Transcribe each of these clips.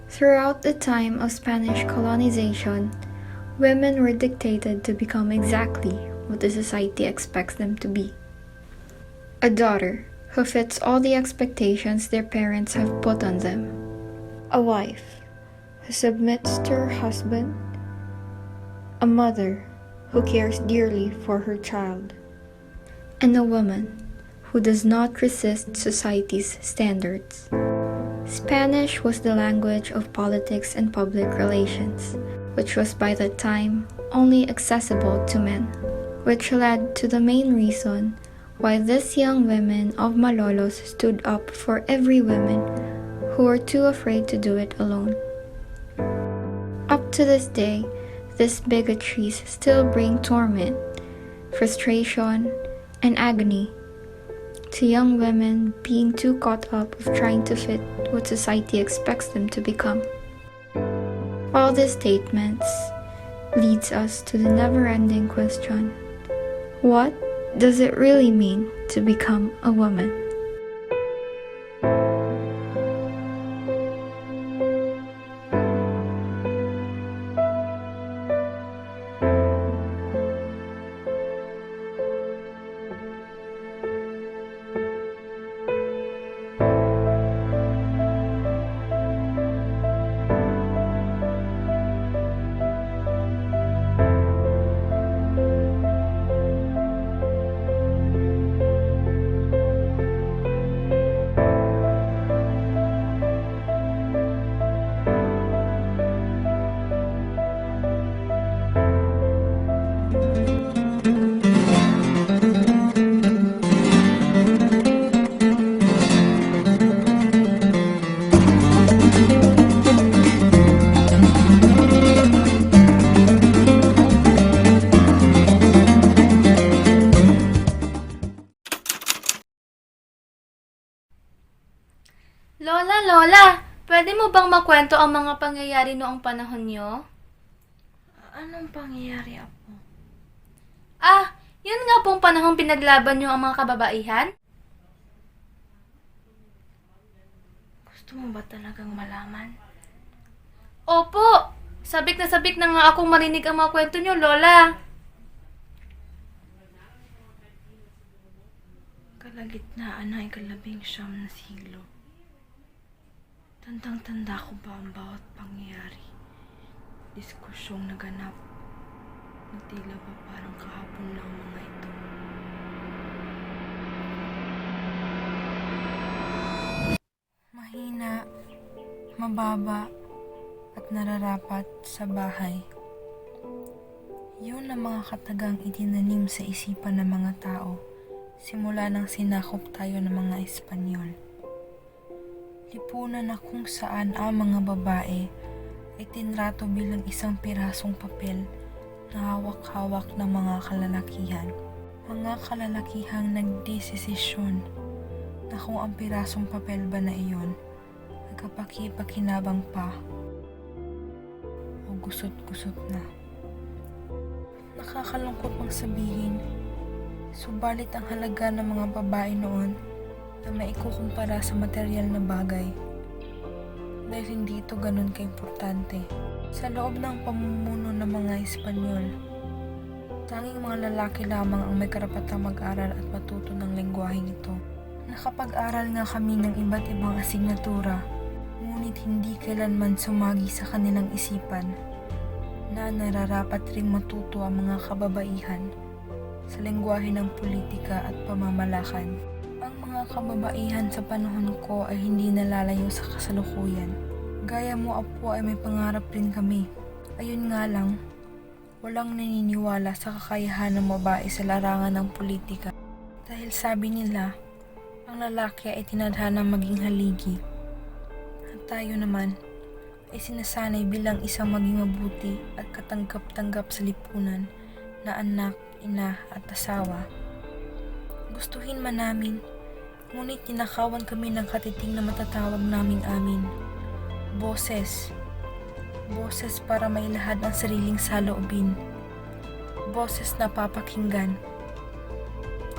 Throughout the time of Spanish colonization, women were dictated to become exactly what the society expects them to be. A daughter who fits all the expectations their parents have put on them. A wife who submits to her husband. A mother who cares dearly for her child. And a woman who does not resist society's standards. Spanish was the language of politics and public relations, which was by that time only accessible to men, which led to the main reason why these young women of Malolos stood up for every woman who were too afraid to do it alone. Up to this day, these bigotries still bring torment, frustration, and agony to young women being too caught up of trying to fit what society expects them to become. All these statements leads us to the never-ending question, what does it really mean to become a woman? Lola, pwede mo bang makwento ang mga pangyayari noong panahon niyo? Anong pangyayari, Apo? Yun nga pong panahong pinaglaban niyo ang mga kababaihan? Gusto mo ba talagang malaman? Opo! Sabik na nga akong marinig ang mga kwento niyo, Lola. Kalagitnaan ng ika-19 na siglo. Tandang-tanda ko ba ang bawat pangyayari? Diskusyong naganap. Na tila ba parang kahapon lang mga ito. Mahina, mababa, at nararapat sa bahay. Yun ang mga katagang itinanim sa isipan ng mga tao simula nang sinakop tayo ng mga Espanyol. Lipunan na kung saan ang mga babae ay tinrato bilang isang pirasong papel na hawak-hawak ng mga kalalakihan. Mga kalalakihang nagdesisisyon na kung ang pirasong papel ba na iyon ay kapaki-pakinabang pa o gusot-gusot na. Nakakalungkot mang sabihin, subalit ang halaga ng mga babae noon na maikukumpara sa material na bagay dahil hindi ito ganun kaimportante. Sa loob ng pamumuno ng mga Espanyol, tanging mga lalaki lamang ang may karapatang mag-aral at matuto ng lengguwaheng ito. Nakapag-aral nga kami ng iba't ibang asignatura, ngunit hindi kailanman sumagi sa kanilang isipan na nararapat ring matuto ang mga kababaihan sa lengguwahe ng politika at pamamalakan. Ang mga kababaihan sa panahon ko ay hindi nalalayo sa kasalukuyan. Gaya mo, Apo, ay may pangarap rin kami. Ayun nga lang, walang naniniwala sa kakayahan ng babae sa larangan ng politika. Dahil sabi nila, ang lalaki ay tinadhanang maging haligi. At tayo naman ay sinasanay bilang isang maging mabuti at katanggap-tanggap sa lipunan na anak, ina at asawa. Gustuhin man namin, ngunit ninakawan kami ng katiting na matatawag naming amin. Boses. Boses para mailahad ang sariling saloobin. Boses na papakinggan.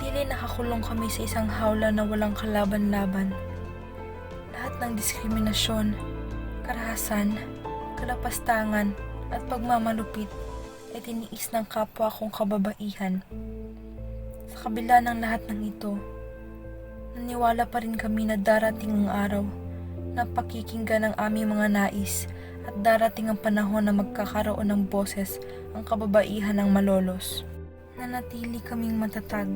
Tila nakakulong kami sa isang hawla na walang kalaban-laban. Lahat ng diskriminasyon, karahasan, kalapastangan, at pagmamalupit ay tiniis ng kapwa kong kababaihan. Sa kabila ng lahat ng ito, naniwala pa rin kami na darating ang araw na pakikinggan ang aming mga nais at darating ang panahon na magkakaroon ng boses ang kababaihan ng Malolos. Nanatili kaming matatag.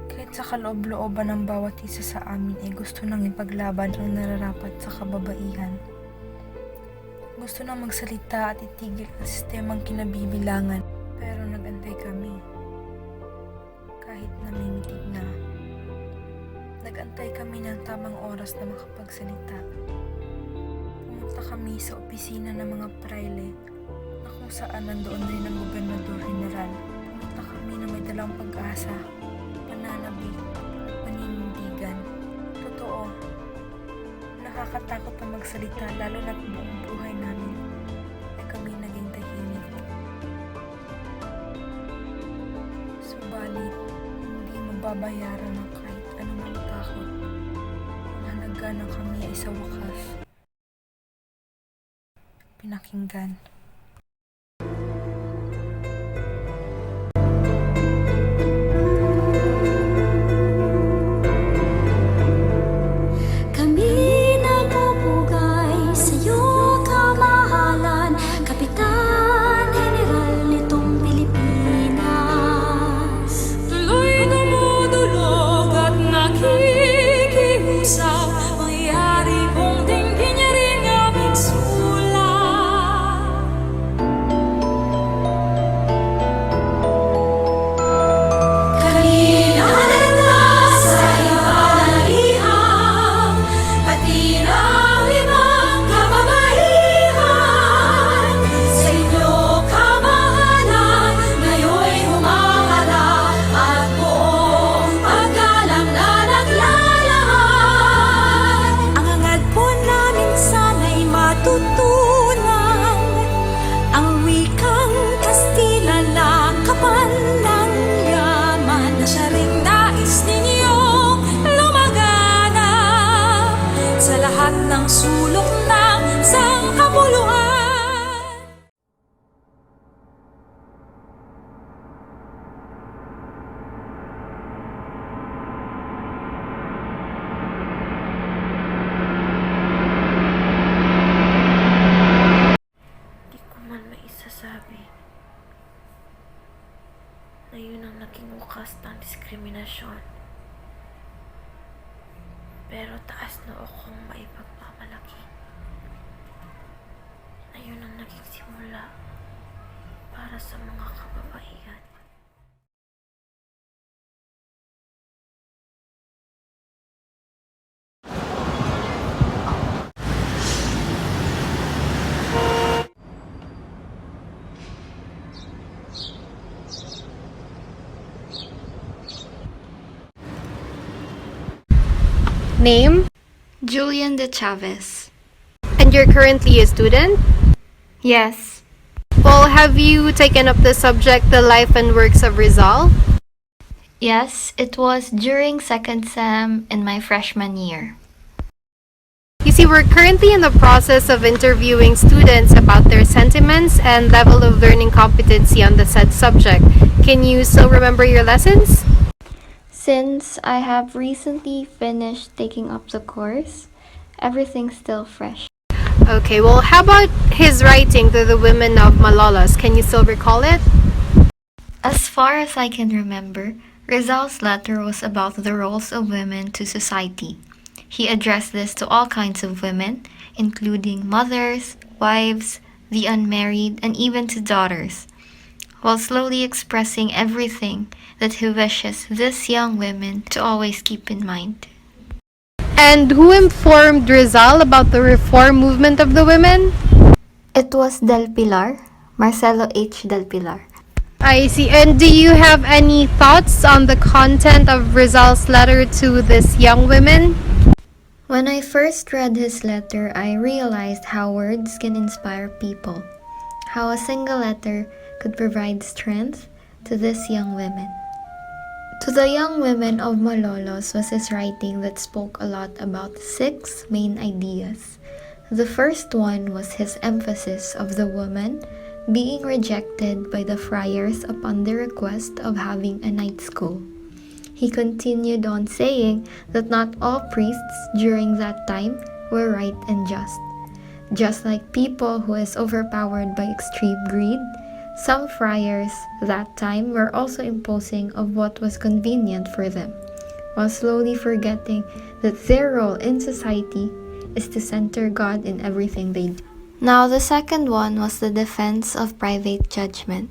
Kahit sa kaloob-looban ng bawat isa sa amin ay gusto nang ipaglaban ang nararapat sa kababaihan. Gusto nang magsalita at itigil ang sistemang kinabibilangan, pero nagantay kami. Kahit namimitig na, nagantay kami ng tamang oras na makapagsalita. Pumunta kami sa opisina ng mga praile na kung saan nandoon rin ang gobernador general. Pumunta kami na may dalang pag-asa, pananabik at paninindigan. Totoo, nakakatakot na magsalita lalo na't buong buhay namin ay kami naging tahimik. Subalit, hindi mababayaran ng kahit anumang takot. Ang halaga ng kami ay sa wakas pinakinggan. Sulok ng sangkapuluan. Di ko man maisasabi na yun ang naging wakas ng diskriminasyon. Pero taas na akong maipagmamalaki na yun ang naging simula para sa mga kababaihan. Name? Julian de Chavez. And you're currently a student? Yes. Well, have you taken up the subject, The Life and Works of Rizal? Yes, it was during second sem in my freshman year. You see, we're currently in the process of interviewing students about their sentiments and level of learning competency on the said subject. Can you still remember your lessons? Since I have recently finished taking up the course, everything's still fresh. Okay, well, how about his writing to the women of Malolos? Can you still recall it? As far as I can remember, Rizal's letter was about the roles of women to society. He addressed this to all kinds of women, including mothers, wives, the unmarried, and even to daughters, while slowly expressing everything that he wishes these young women to always keep in mind. And who informed Rizal about the reform movement of the women? It was Del Pilar, Marcelo H. Del Pilar. I see. And do you have any thoughts on the content of Rizal's letter to these young women? When I first read his letter, I realized how words can inspire people, how a single letter could provide strength to these young women. To the young women of Malolos was his writing that spoke a lot about 6 main ideas. The first one was his emphasis of the woman being rejected by the friars upon the request of having a night school. He continued on saying that not all priests during that time were right and just. Just like people who is overpowered by extreme greed, some friars that time were also imposing of what was convenient for them, while slowly forgetting that their role in society is to center God in everything they do. Now, the second one was the defense of private judgment.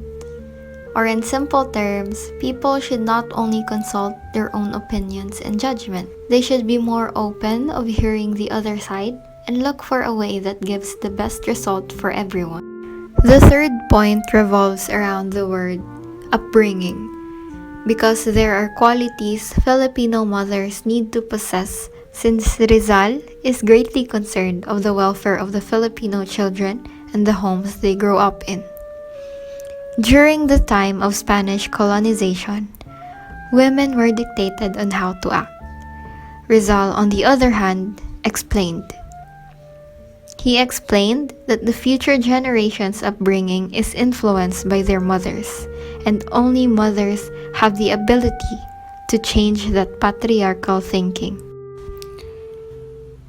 Or in simple terms, people should not only consult their own opinions and judgment, they should be more open of hearing the other side and look for a way that gives the best result for everyone. The third point revolves around the word upbringing, because there are qualities Filipino mothers need to possess, since Rizal is greatly concerned of the welfare of the Filipino children and the homes they grow up in. During the time of Spanish colonization, women were dictated on how to act. Rizal, on the other hand, explained. He explained that the future generation's upbringing is influenced by their mothers, and only mothers have the ability to change that patriarchal thinking.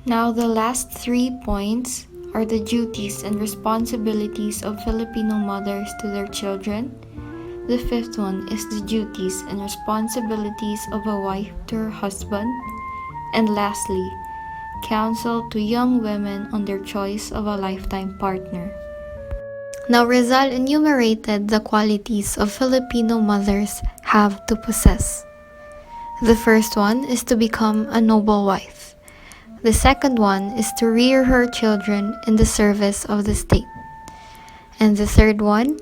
Now, the last 3 points are the duties and responsibilities of Filipino mothers to their children. The fifth one is the duties and responsibilities of a wife to her husband. And lastly, counsel to young women on their choice of a lifetime partner. Now, Rizal enumerated the qualities of Filipino mothers have to possess. The first one is to become a noble wife. The second one is to rear her children in the service of the state. And the third one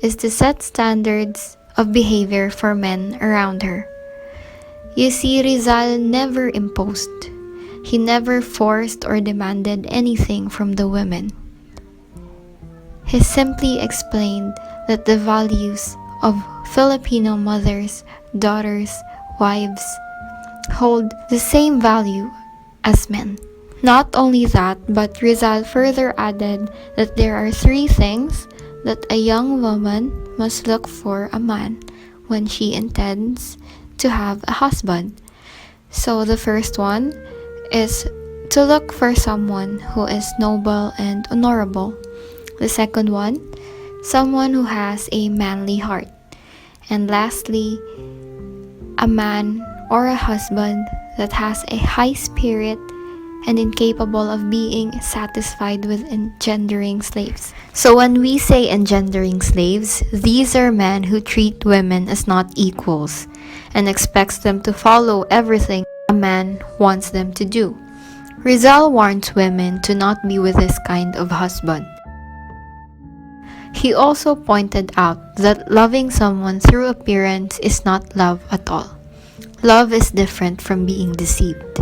is to set standards of behavior for men around her. You see, Rizal never imposed. He never forced or demanded anything from the women. He simply explained that the values of Filipino mothers, daughters, wives hold the same value as men. Not only that, but Rizal further added that there are 3 things that a young woman must look for a man when she intends to have a husband. So the first one is to look for someone who is noble and honorable. The second one, someone who has a manly heart. And lastly, a man or a husband that has a high spirit and incapable of being satisfied with engendering slaves. So when we say engendering slaves, these are men who treat women as not equals and expects them to follow everything a man wants them to do. Rizal warns women to not be with this kind of husband. He also pointed out that loving someone through appearance is not love at all. Love is different from being deceived.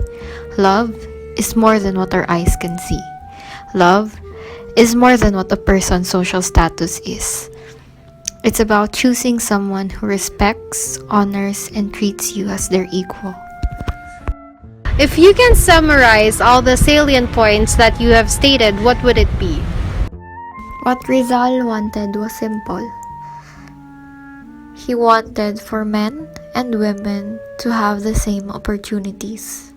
Love is more than what our eyes can see. Love is more than what a person's social status is. It's about choosing someone who respects, honors, and treats you as their equal. If you can summarize all the salient points that you have stated, what would it be? What Rizal wanted was simple. He wanted for men and women to have the same opportunities.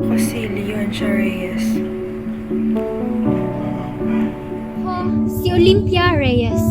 Basilio and Reyes. Ako, si Olympia Reyes.